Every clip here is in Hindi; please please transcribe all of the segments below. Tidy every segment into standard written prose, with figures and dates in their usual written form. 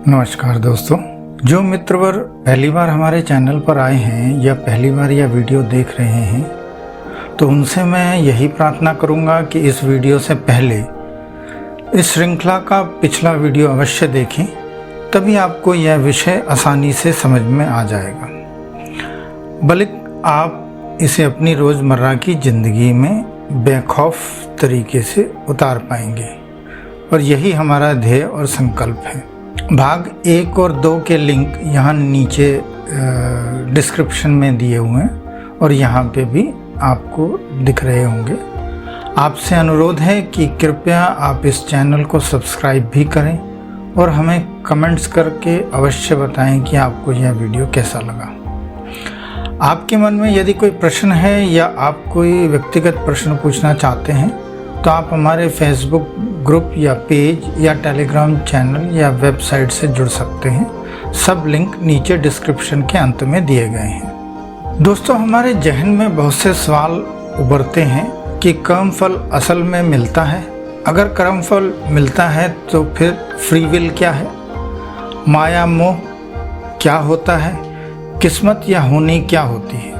नमस्कार दोस्तों, जो मित्रवर पहली बार हमारे चैनल पर आए हैं या पहली बार यह वीडियो देख रहे हैं तो उनसे मैं यही प्रार्थना करूंगा कि इस वीडियो से पहले इस श्रृंखला का पिछला वीडियो अवश्य देखें, तभी आपको यह विषय आसानी से समझ में आ जाएगा। बल्कि आप इसे अपनी रोज़मर्रा की ज़िंदगी में बेखौफ तरीके से उतार पाएंगे और यही हमारा ध्येय और संकल्प है। भाग 1 और 2 के लिंक यहाँ नीचे डिस्क्रिप्शन में दिए हुए हैं और यहाँ पे भी आपको दिख रहे होंगे। आपसे अनुरोध है कि कृपया आप इस चैनल को सब्सक्राइब भी करें और हमें कमेंट्स करके अवश्य बताएं कि आपको यह वीडियो कैसा लगा। आपके मन में यदि कोई प्रश्न है या आप कोई व्यक्तिगत प्रश्न पूछना चाहते हैं तो आप हमारे फेसबुक ग्रुप या पेज या टेलीग्राम चैनल या वेबसाइट से जुड़ सकते हैं। सब लिंक नीचे डिस्क्रिप्शन के अंत में दिए गए हैं। दोस्तों, हमारे जहन में बहुत से सवाल उभरते हैं कि कर्मफल असल में मिलता है? अगर कर्मफल मिलता है तो फिर फ्री विल क्या है? माया मोह क्या होता है? किस्मत या होनी क्या होती है?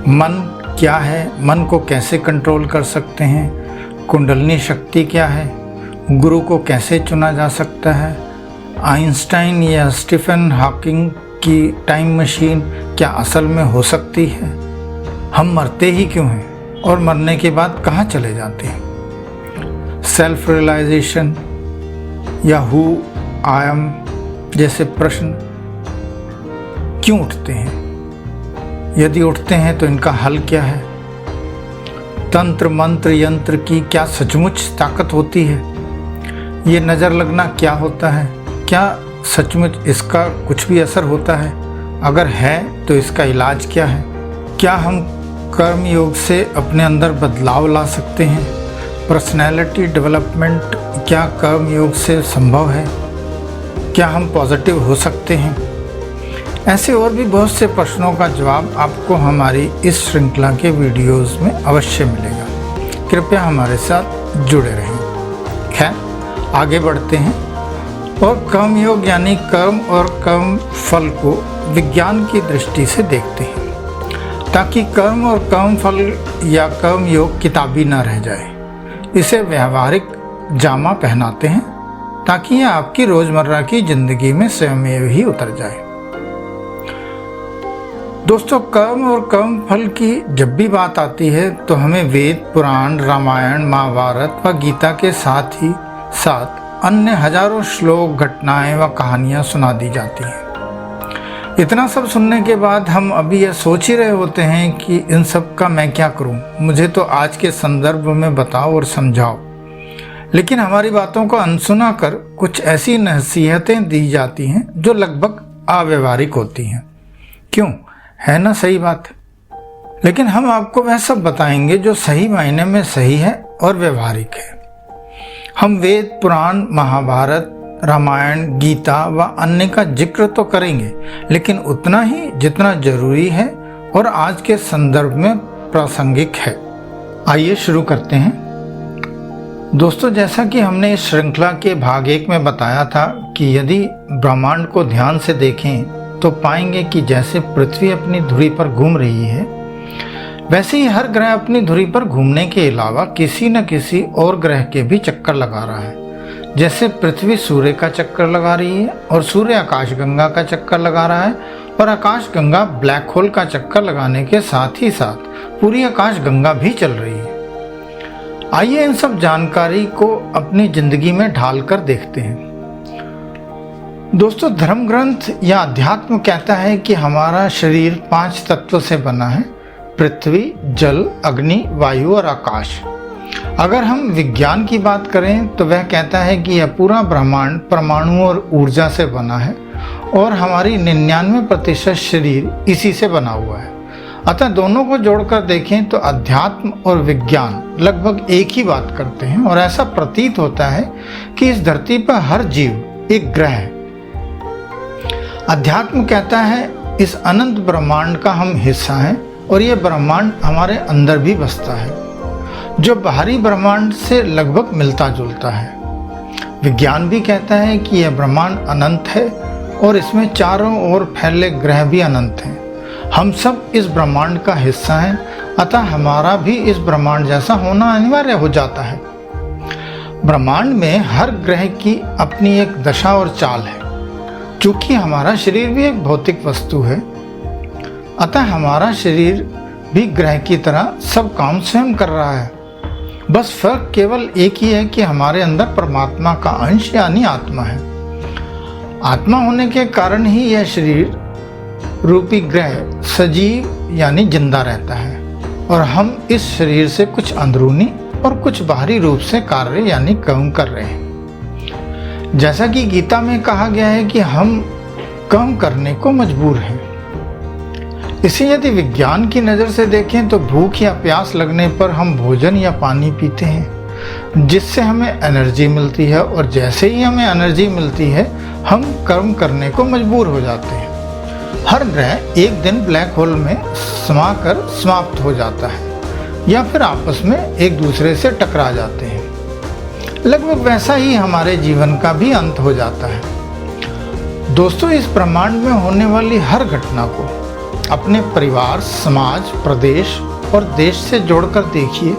मन क्या है? मन को कैसे कंट्रोल कर सकते हैं? कुंडलिनी शक्ति क्या है? गुरु को कैसे चुना जा सकता है? आइंस्टाइन या स्टीफन हॉकिंग की टाइम मशीन क्या असल में हो सकती है? हम मरते ही क्यों हैं और मरने के बाद कहाँ चले जाते हैं? सेल्फ रियलाइजेशन या हु आई एम जैसे प्रश्न क्यों उठते हैं? यदि उठते हैं तो इनका हल क्या है? तंत्र मंत्र यंत्र की क्या सचमुच ताकत होती है? ये नज़र लगना क्या होता है? क्या सचमुच इसका कुछ भी असर होता है? अगर है तो इसका इलाज क्या है? क्या हम कर्म योग से अपने अंदर बदलाव ला सकते हैं? पर्सनैलिटी डेवलपमेंट क्या कर्म योग से संभव है? क्या हम पॉजिटिव हो सकते हैं? ऐसे और भी बहुत से प्रश्नों का जवाब आपको हमारी इस श्रृंखला के वीडियोस में अवश्य मिलेगा। कृपया हमारे साथ जुड़े रहें। खैर, आगे बढ़ते हैं और कर्म योग यानी कर्म और कर्म फल को विज्ञान की दृष्टि से देखते हैं, ताकि कर्म और कर्म फल या कर्म योग किताबी ना रह जाए। इसे व्यवहारिक जामा पहनाते हैं ताकि यह आपकी रोज़मर्रा की ज़िंदगी में स्वयं ही उतर जाए। दोस्तों, कर्म और कर्म फल की जब भी बात आती है तो हमें वेद, पुराण, रामायण, महाभारत व गीता के साथ ही साथ अन्य हजारों श्लोक, घटनाएं व कहानियां सुना दी जाती हैं। इतना सब सुनने के बाद हम अभी यह सोच ही रहे होते हैं कि इन सब का मैं क्या करूं? मुझे तो आज के संदर्भ में बताओ और समझाओ। लेकिन हमारी बातों को अनसुना कर कुछ ऐसी नसीहतें दी जाती हैं जो लगभग अव्यवहारिक होती हैं। क्यों? है ना सही बात? लेकिन हम आपको वह सब बताएंगे जो सही मायने में सही है और व्यवहारिक है। हम वेद, पुराण, महाभारत, रामायण, गीता व अन्य का जिक्र तो करेंगे, लेकिन उतना ही जितना जरूरी है और आज के संदर्भ में प्रासंगिक है। आइए शुरू करते हैं। दोस्तों, जैसा कि हमने इस श्रृंखला के भाग 1 में बताया था कि यदि ब्रह्मांड को ध्यान से देखें तो पाएंगे कि जैसे पृथ्वी अपनी धुरी पर घूम रही है, वैसे ही हर ग्रह अपनी धुरी पर घूमने के अलावा किसी न किसी और ग्रह के भी चक्कर लगा रहा है। जैसे पृथ्वी सूर्य का चक्कर लगा रही है और सूर्य आकाशगंगा का चक्कर लगा रहा है और आकाशगंगा ब्लैक होल का चक्कर लगाने के साथ ही साथ पूरी आकाशगंगा भी चल रही है। आइए इन सब जानकारी को अपनी जिंदगी में ढालकर देखते हैं। दोस्तों, धर्म ग्रंथ या अध्यात्म कहता है कि हमारा शरीर 5 तत्वों से बना है: पृथ्वी, जल, अग्नि, वायु और आकाश। अगर हम विज्ञान की बात करें तो वह कहता है कि यह पूरा ब्रह्मांड परमाणु और ऊर्जा से बना है और हमारी 99% शरीर इसी से बना हुआ है। अतः दोनों को जोड़कर देखें तो अध्यात्म और विज्ञान लगभग एक ही बात करते हैं और ऐसा प्रतीत होता है कि इस धरती पर हर जीव एक ग्रह है। अध्यात्म कहता है इस अनंत ब्रह्मांड का हम हिस्सा हैं और ये ब्रह्मांड हमारे अंदर भी बसता है, जो बाहरी ब्रह्मांड से लगभग मिलता जुलता है। विज्ञान भी कहता है कि यह ब्रह्मांड अनंत है और इसमें चारों ओर फैले ग्रह भी अनंत हैं। हम सब इस ब्रह्मांड का हिस्सा हैं, अतः हमारा भी इस ब्रह्मांड जैसा होना अनिवार्य हो जाता है। ब्रह्मांड में हर ग्रह की अपनी एक दशा और चाल है। चूंकि हमारा शरीर भी एक भौतिक वस्तु है, अतः हमारा शरीर भी ग्रह की तरह सब काम स्वयं कर रहा है। बस फर्क केवल एक ही है कि हमारे अंदर परमात्मा का अंश यानी आत्मा है। आत्मा होने के कारण ही यह शरीर रूपी ग्रह सजीव यानी जिंदा रहता है और हम इस शरीर से कुछ अंदरूनी और कुछ बाहरी रूप से कार्य यानी कर्म कर रहे हैं। जैसा कि गीता में कहा गया है कि हम कर्म करने को मजबूर हैं। इसे यदि विज्ञान की नज़र से देखें तो भूख या प्यास लगने पर हम भोजन या पानी पीते हैं, जिससे हमें एनर्जी मिलती है, और जैसे ही हमें एनर्जी मिलती है हम कर्म करने को मजबूर हो जाते हैं। हर ग्रह एक दिन ब्लैक होल में समाकर समाप्त हो जाता है या फिर आपस में एक दूसरे से टकरा जाते हैं। लगभग वैसा ही हमारे जीवन का भी अंत हो जाता है। दोस्तों, इस ब्रह्मांड में होने वाली हर घटना को अपने परिवार, समाज, प्रदेश और देश से जोड़कर देखिए।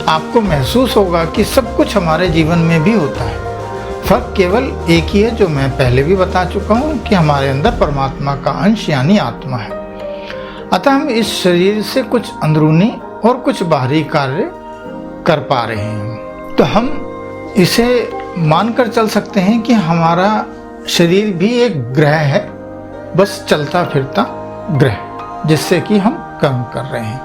आपको महसूस होगा कि सब कुछ हमारे जीवन में भी होता है। फर्क केवल एक ही है, जो मैं पहले भी बता चुका हूँ कि हमारे अंदर परमात्मा का अंश यानी आत्मा है। अतः हम इस शरीर से कुछ अंदरूनी और कुछ बाहरी कार्य कर पा रहे हैं। तो हम इसे मानकर चल सकते हैं कि हमारा शरीर भी एक ग्रह है, बस चलता फिरता ग्रह, जिससे कि हम कर्म कर रहे हैं।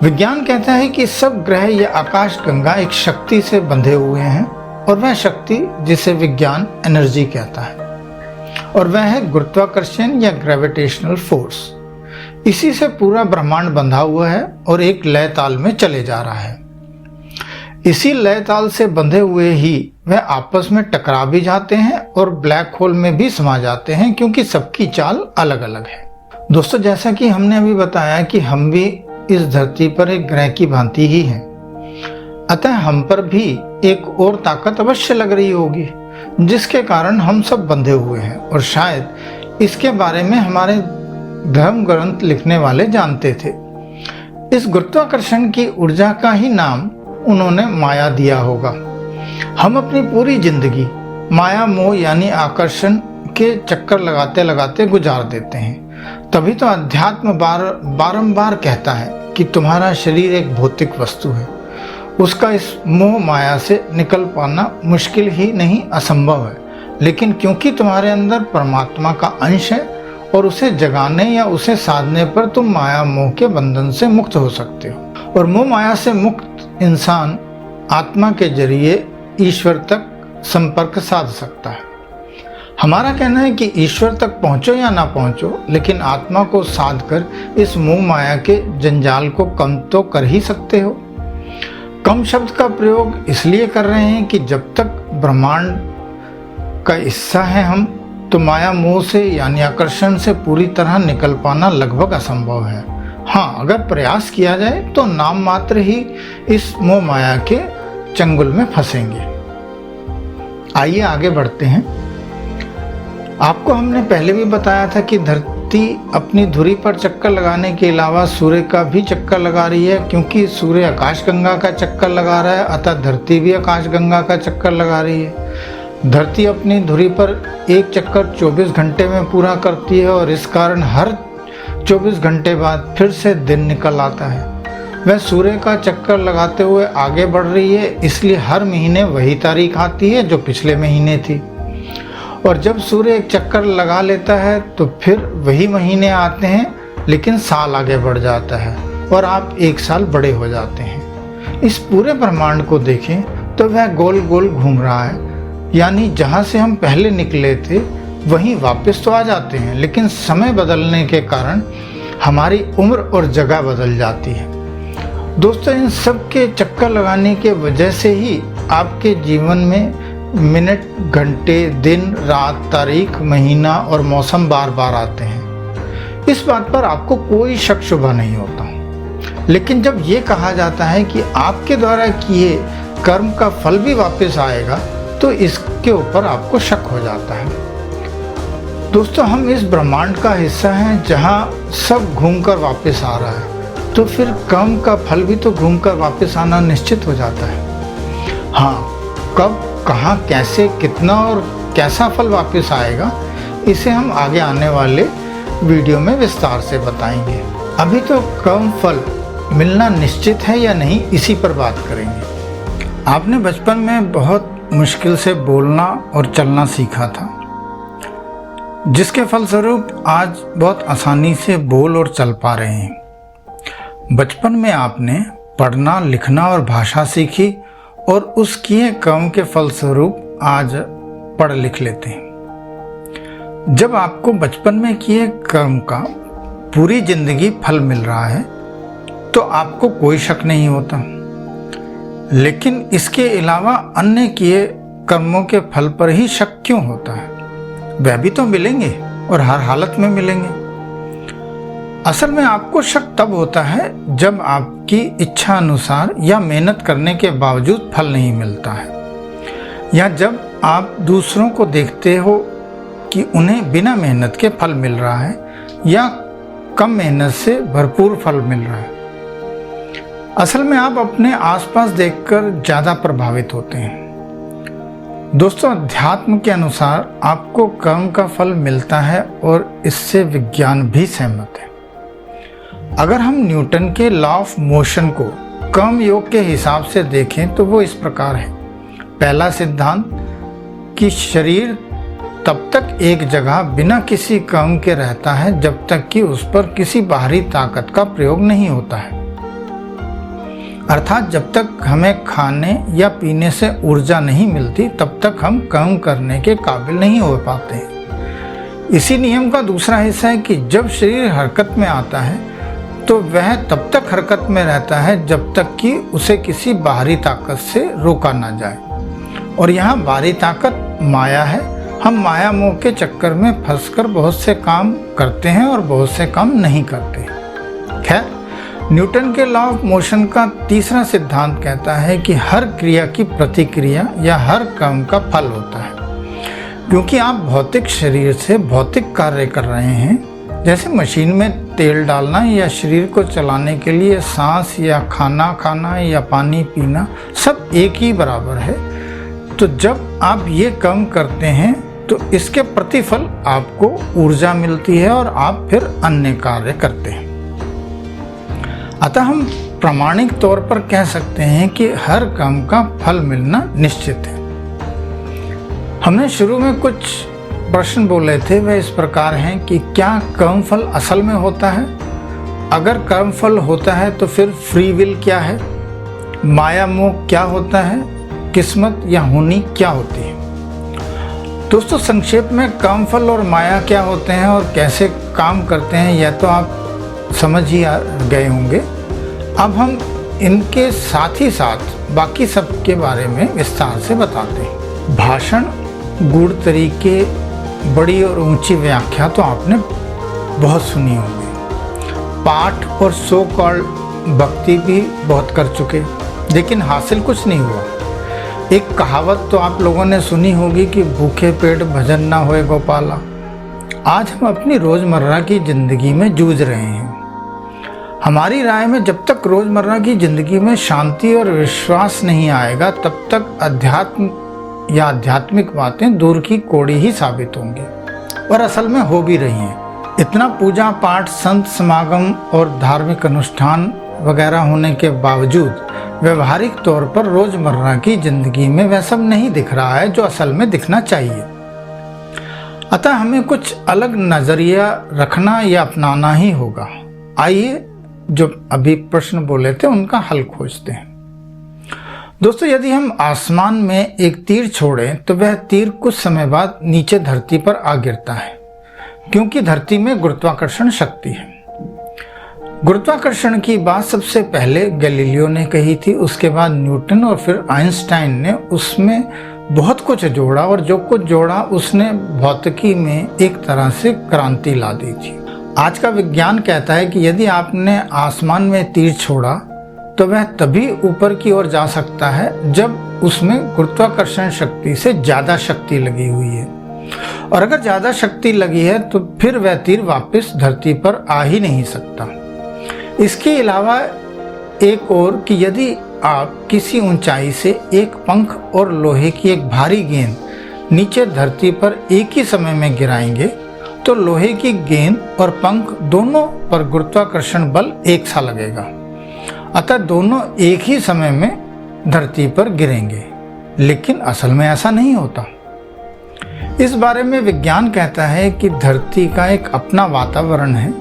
विज्ञान कहता है कि सब ग्रह या आकाश गंगा एक शक्ति से बंधे हुए हैं, और वह शक्ति जिसे विज्ञान एनर्जी कहता है, और वह है गुरुत्वाकर्षण या ग्रेविटेशनल फोर्स। इसी से पूरा ब्रह्मांड बंधा हुआ है और एक लय ताल में चले जा रहा है। इसी लय ताल से बंधे हुए ही वह आपस में टकरा भी जाते हैं और ब्लैक होल में भी समा जाते हैं, क्योंकि सबकी चाल अलग अलग है। दोस्तों, जैसा कि हमने अभी बताया कि हम भी इस धरती पर एक ग्रह की भांति ही हैं, अतः हम पर भी एक और ताकत अवश्य लग रही होगी, जिसके कारण हम सब बंधे हुए हैं। और शायद इसके बारे में हमारे धर्म ग्रंथ लिखने वाले जानते थे। इस गुरुत्वाकर्षण की ऊर्जा का ही नाम उन्होंने माया दिया होगा। हम अपनी पूरी जिंदगी माया मोह यानी आकर्षण के चक्कर लगाते लगाते गुजार देते हैं। तभी तो अध्यात्म बारंबार कहता है कि तुम्हारा शरीर एक भौतिक वस्तु है, उसका इस मोह माया से निकल पाना मुश्किल ही नहीं असंभव है। लेकिन क्योंकि तुम्हारे अंदर परमात्मा का अंश है और उसे जगाने या उसे साधने पर तुम माया मोह के बंधन से मुक्त हो सकते हो। और मोह माया से मुक्त इंसान आत्मा के जरिए ईश्वर तक संपर्क साध सकता है। हमारा कहना है कि ईश्वर तक पहुंचो या ना पहुंचो, लेकिन आत्मा को साध कर इस मोह माया के जंजाल को कम तो कर ही सकते हो। कम शब्द का प्रयोग इसलिए कर रहे हैं कि जब तक ब्रह्मांड का हिस्सा है हम, तो माया मोह से यानी आकर्षण से पूरी तरह निकल पाना लगभग असंभव है। हाँ, अगर प्रयास किया जाए तो नाम मात्र ही इस मोह माया के चंगुल में फंसेंगे। आइए आगे बढ़ते हैं। आपको हमने पहले भी बताया था कि धरती अपनी धुरी पर चक्कर लगाने के अलावा सूर्य का भी चक्कर लगा रही है। क्योंकि सूर्य आकाशगंगा का चक्कर लगा रहा है, अतः धरती भी आकाशगंगा का चक्कर लगा रही है। धरती अपनी धुरी पर एक चक्कर 24 घंटे में पूरा करती है, और इस कारण हर 24 घंटे बाद फिर से दिन निकल आता है। वह सूर्य का चक्कर लगाते हुए आगे बढ़ रही है, इसलिए हर महीने वही तारीख आती है जो पिछले महीने थी। और जब सूर्य एक चक्कर लगा लेता है तो फिर वही महीने आते हैं, लेकिन साल आगे बढ़ जाता है और आप एक साल बड़े हो जाते हैं। इस पूरे ब्रह्मांड को देखें तो वह गोल गोल घूम रहा है, यानी जहाँ से हम पहले निकले थे वहीं वापस तो आ जाते हैं, लेकिन समय बदलने के कारण हमारी उम्र और जगह बदल जाती है। दोस्तों, इन सब के चक्कर लगाने के वजह से ही आपके जीवन में मिनट, घंटे, दिन, रात, तारीख, महीना और मौसम बार बार आते हैं। इस बात पर आपको कोई शक शुबा नहीं होता। लेकिन जब ये कहा जाता है कि आपके द्वारा किए कर्म का फल भी वापस आएगा, तो इसके ऊपर आपको शक हो जाता है। दोस्तों, हम इस ब्रह्मांड का हिस्सा हैं जहाँ सब घूमकर वापस आ रहा है, तो फिर कर्म का फल भी तो घूमकर वापस आना निश्चित हो जाता है। हाँ, कब, कहाँ, कैसे, कितना और कैसा फल वापस आएगा, इसे हम आगे आने वाले वीडियो में विस्तार से बताएंगे। अभी तो कर्म फल मिलना निश्चित है या नहीं, इसी पर बात करेंगे। आपने बचपन में बहुत मुश्किल से बोलना और चलना सीखा था, जिसके फलस्वरूप आज बहुत आसानी से बोल और चल पा रहे हैं। बचपन में आपने पढ़ना, लिखना और भाषा सीखी और उस किए कर्म के फलस्वरूप आज पढ़ लिख लेते हैं। जब आपको बचपन में किए कर्म का पूरी जिंदगी फल मिल रहा है तो आपको कोई शक नहीं होता, लेकिन इसके अलावा अन्य किए कर्मों के फल पर ही शक क्यों होता है? वह भी तो मिलेंगे और हर हालत में मिलेंगे। असल में आपको शक तब होता है जब आपकी इच्छा अनुसार या मेहनत करने के बावजूद फल नहीं मिलता है, या जब आप दूसरों को देखते हो कि उन्हें बिना मेहनत के फल मिल रहा है या कम मेहनत से भरपूर फल मिल रहा है। असल में आप अपने आसपास देखकर ज़्यादा प्रभावित होते हैं। दोस्तों, अध्यात्म के अनुसार आपको कर्म का फल मिलता है और इससे विज्ञान भी सहमत है। अगर हम न्यूटन के लॉ ऑफ मोशन को कर्म योग के हिसाब से देखें तो वो इस प्रकार है। पहला सिद्धांत कि शरीर तब तक एक जगह बिना किसी कर्म के रहता है जब तक कि उस पर किसी बाहरी ताकत का प्रयोग नहीं होता है। अर्थात जब तक हमें खाने या पीने से ऊर्जा नहीं मिलती तब तक हम कर्म करने के काबिल नहीं हो पाते हैं। इसी नियम का दूसरा हिस्सा है कि जब शरीर हरकत में आता है तो वह तब तक हरकत में रहता है जब तक कि उसे किसी बाहरी ताकत से रोका ना जाए, और यहाँ बाहरी ताकत माया है। हम माया मोह के चक्कर में फंसकर बहुत से काम करते हैं और बहुत से काम नहीं करते। खैर, न्यूटन के लॉ ऑफ मोशन का तीसरा सिद्धांत कहता है कि हर क्रिया की प्रतिक्रिया या हर कर्म का फल होता है। क्योंकि आप भौतिक शरीर से भौतिक कार्य कर रहे हैं, जैसे मशीन में तेल डालना या शरीर को चलाने के लिए सांस या खाना खाना या पानी पीना, सब एक ही बराबर है। तो जब आप ये कर्म करते हैं तो इसके प्रतिफल आपको ऊर्जा मिलती है और आप फिर अन्य कार्य करते हैं। अतः हम प्रामाणिक तौर पर कह सकते हैं कि हर कर्म का फल मिलना निश्चित है। हमने शुरू में कुछ प्रश्न बोले थे, वह इस प्रकार हैं कि क्या कर्म फल असल में होता है? अगर कर्म फल होता है तो फिर फ्री विल क्या है? माया मोह क्या होता है? किस्मत या होनी क्या होती है? दोस्तों, संक्षेप में कर्म फल और माया क्या होते हैं और कैसे काम करते हैं यह तो आप समझ ही गए होंगे। अब हम इनके साथ ही साथ बाकी सब के बारे में विस्तार से बताते हैं। भाषण, गूढ़ तरीके, बड़ी और ऊंची व्याख्या तो आपने बहुत सुनी होगी। पाठ और सो कॉल्ड भक्ति भी बहुत कर चुके, लेकिन हासिल कुछ नहीं हुआ। एक कहावत तो आप लोगों ने सुनी होगी कि भूखे पेट भजन ना होए गोपाला। आज हम अपनी रोज़मर्रा की ज़िंदगी में जूझ रहे हैं। हमारी राय में जब तक रोज़मर्रा की ज़िंदगी में शांति और विश्वास नहीं आएगा तब तक अध्यात्म या आध्यात्मिक बातें दूर की कौड़ी ही साबित होंगी, और असल में हो भी रही हैं। इतना पूजा पाठ, संत समागम और धार्मिक अनुष्ठान वगैरह होने के बावजूद व्यवहारिक तौर पर रोज़मर्रा की ज़िंदगी में वह सब नहीं दिख रहा है जो असल में दिखना चाहिए। अतः हमें कुछ अलग नज़रिया रखना या अपनाना ही होगा। आइए जो अभी प्रश्न बोले थे उनका हल खोजते हैं। दोस्तों, यदि हम आसमान में एक तीर छोड़ें तो वह तीर कुछ समय बाद नीचे धरती पर आ गिरता है, क्योंकि धरती में गुरुत्वाकर्षण शक्ति है। गुरुत्वाकर्षण की बात सबसे पहले गैलीलियो ने कही थी, उसके बाद न्यूटन और फिर आइंस्टाइन ने उसमें बहुत कुछ जोड़ा, और जो कुछ जोड़ा उसने भौतिकी में एक तरह से क्रांति ला दी थी। आज का विज्ञान कहता है कि यदि आपने आसमान में तीर छोड़ा तो वह तभी ऊपर की ओर जा सकता है जब उसमें गुरुत्वाकर्षण शक्ति से ज़्यादा शक्ति लगी हुई है। और अगर ज़्यादा शक्ति लगी है तो फिर वह तीर वापस धरती पर आ ही नहीं सकता। इसके अलावा एक और कि यदि आप किसी ऊंचाई से एक पंख और लोहे की एक भारी गेंद नीचे धरती पर एक ही समय में गिराएंगे तो लोहे की गेंद और पंख दोनों पर गुरुत्वाकर्षण बल एक सा लगेगा, अतः दोनों एक ही समय में धरती पर गिरेंगे। लेकिन असल में ऐसा नहीं होता। इस बारे में विज्ञान कहता है कि धरती का एक अपना वातावरण है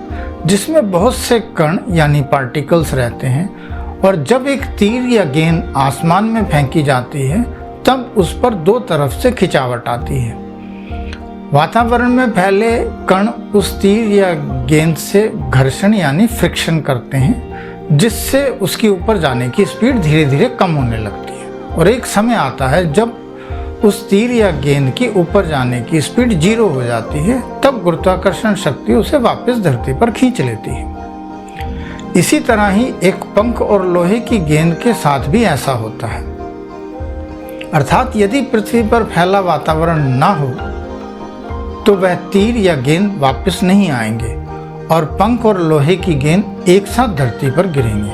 जिसमें बहुत से कण यानी पार्टिकल्स रहते हैं, और जब एक तीर या गेंद आसमान में फेंकी जाती है तब उस पर दो तरफ से खिंचावट आती है। वातावरण में फैले कण उस तीर या गेंद से घर्षण यानी फ्रिक्शन करते हैं, जिससे उसकी ऊपर जाने की स्पीड धीरे धीरे कम होने लगती है। और एक समय आता है जब उस तीर या गेंद की ऊपर जाने की स्पीड 0 हो जाती है, तब गुरुत्वाकर्षण शक्ति उसे वापस धरती पर खींच लेती है। इसी तरह ही एक पंख और लोहे की गेंद के साथ भी ऐसा होता है। अर्थात यदि पृथ्वी पर फैला वातावरण ना हो तो वह तीर या गेंद वापस नहीं आएंगे और पंख और लोहे की गेंद एक साथ धरती पर गिरेंगे।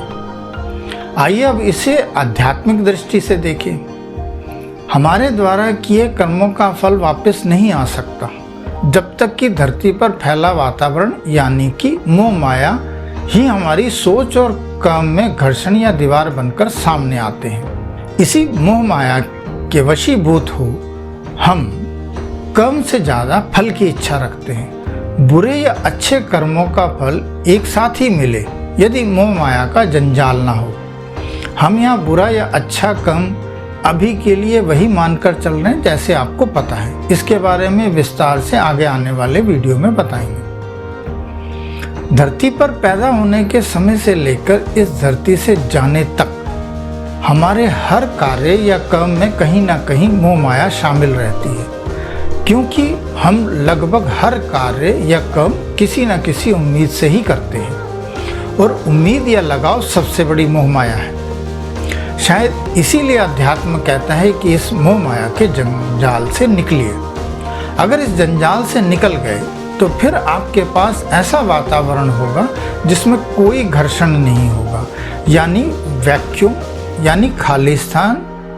आइए अब इसे आध्यात्मिक दृष्टि से देखें। हमारे द्वारा किए कर्मों का फल वापस नहीं आ सकता जब तक कि धरती पर फैला वातावरण यानी कि मोह माया ही हमारी सोच और कर्म में घर्षण या दीवार बनकर सामने आते हैं। इसी मोह माया के वशीभूत हो हम कर्म से ज़्यादा फल की इच्छा रखते हैं। बुरे या अच्छे कर्मों का फल एक साथ ही मिले यदि मोह माया का जंजाल ना हो। हम यहाँ बुरा या अच्छा कर्म अभी के लिए वही मानकर चल रहे हैं जैसे आपको पता है। इसके बारे में विस्तार से आगे आने वाले वीडियो में बताएंगे। धरती पर पैदा होने के समय से लेकर इस धरती से जाने तक हमारे हर कार्य या कर्म में कहीं ना कहीं मोह माया शामिल रहती है, क्योंकि हम लगभग हर कार्य या कर्म किसी न किसी उम्मीद से ही करते हैं, और उम्मीद या लगाव सबसे बड़ी मोह माया है। शायद इसीलिए अध्यात्म कहता है कि इस मोह माया के जंजाल से निकलिए। अगर इस जंजाल से निकल गए तो फिर आपके पास ऐसा वातावरण होगा जिसमें कोई घर्षण नहीं होगा, यानी वैक्यूम यानी खाली स्थान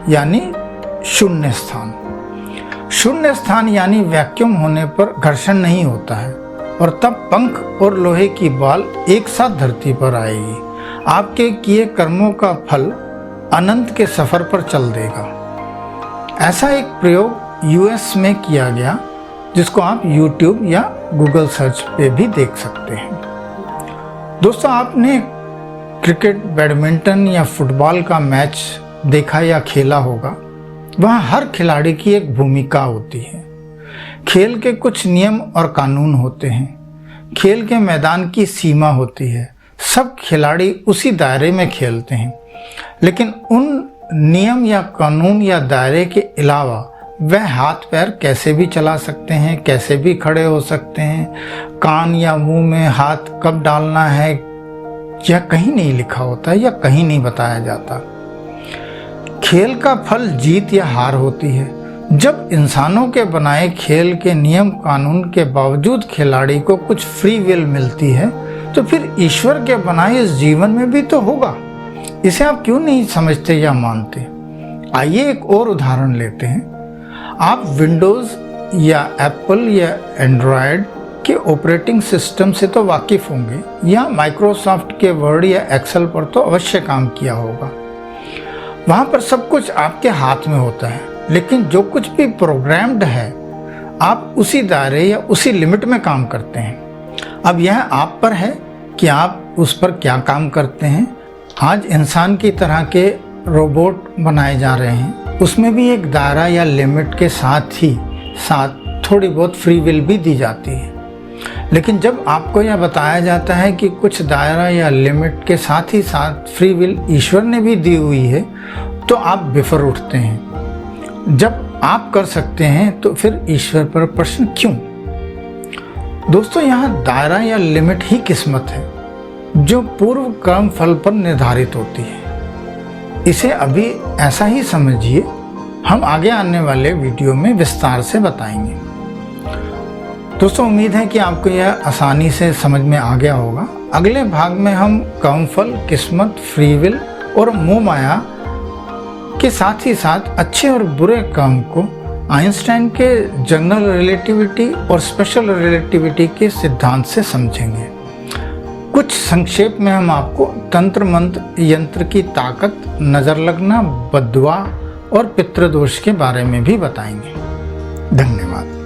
यानी शून्य स्थान। शून्य स्थान यानी वैक्यूम होने पर घर्षण नहीं होता है, और तब पंख और लोहे की बाल एक साथ धरती पर आएगी। आपके किए कर्मों का फल अनंत के सफर पर चल देगा। ऐसा एक प्रयोग यूएस में किया गया जिसको आप YouTube या गूगल सर्च पे भी देख सकते हैं। दोस्तों, आपने क्रिकेट, बैडमिंटन या फुटबॉल का मैच देखा या खेला होगा। वहाँ हर खिलाड़ी की एक भूमिका होती है। खेल के कुछ नियम और कानून होते हैं। खेल के मैदान की सीमा होती है। सब खिलाड़ी उसी दायरे में खेलते हैं, लेकिन उन नियम या कानून या दायरे के अलावा वह हाथ पैर कैसे भी चला सकते हैं, कैसे भी खड़े हो सकते हैं। कान या मुंह में हाथ कब डालना है यह कहीं नहीं लिखा होता या कहीं नहीं बताया जाता। खेल का फल जीत या हार होती है। जब इंसानों के बनाए खेल के नियम कानून के बावजूद खिलाड़ी को कुछ फ्री विल मिलती है, तो फिर ईश्वर के बनाए इस जीवन में भी तो होगा। इसे आप क्यों नहीं समझते या मानते? आइए एक और उदाहरण लेते हैं। आप विंडोज़ या एप्पल या एंड्रॉयड के ऑपरेटिंग सिस्टम से तो वाकिफ़ होंगे, या माइक्रोसॉफ्ट के वर्ड या एक्सेल पर तो अवश्य काम किया होगा। वहाँ पर सब कुछ आपके हाथ में होता है, लेकिन जो कुछ भी प्रोग्राम्ड है आप उसी दायरे या उसी लिमिट में काम करते हैं। अब यह आप पर है कि आप उस पर क्या काम करते हैं। आज इंसान की तरह के रोबोट बनाए जा रहे हैं, उसमें भी एक दायरा या लिमिट के साथ ही साथ थोड़ी बहुत फ्री विल भी दी जाती है। लेकिन जब आपको यह बताया जाता है कि कुछ दायरा या लिमिट के साथ ही साथ फ्री विल ईश्वर ने भी दी हुई है, तो आप बिफर उठते हैं। जब आप कर सकते हैं तो फिर ईश्वर पर प्रश्न क्यों? दोस्तों, यहाँ दायरा या लिमिट ही किस्मत है जो पूर्व कर्म फल पर निर्धारित होती है। इसे अभी ऐसा ही समझिए, हम आगे आने वाले वीडियो में विस्तार से बताएंगे। दोस्तों, उम्मीद है कि आपको यह आसानी से समझ में आ गया होगा। अगले भाग में हम कर्मफल, किस्मत, फ्री विल और मोह माया के साथ ही साथ अच्छे और बुरे काम को आइंस्टाइन के जनरल रिलेटिविटी और स्पेशल रिलेटिविटी के सिद्धांत से समझेंगे। कुछ संक्षेप में हम आपको तंत्र मंत्र यंत्र की ताकत, नजर लगना, बद्दुआ और पितृदोष के बारे में भी बताएंगे। धन्यवाद।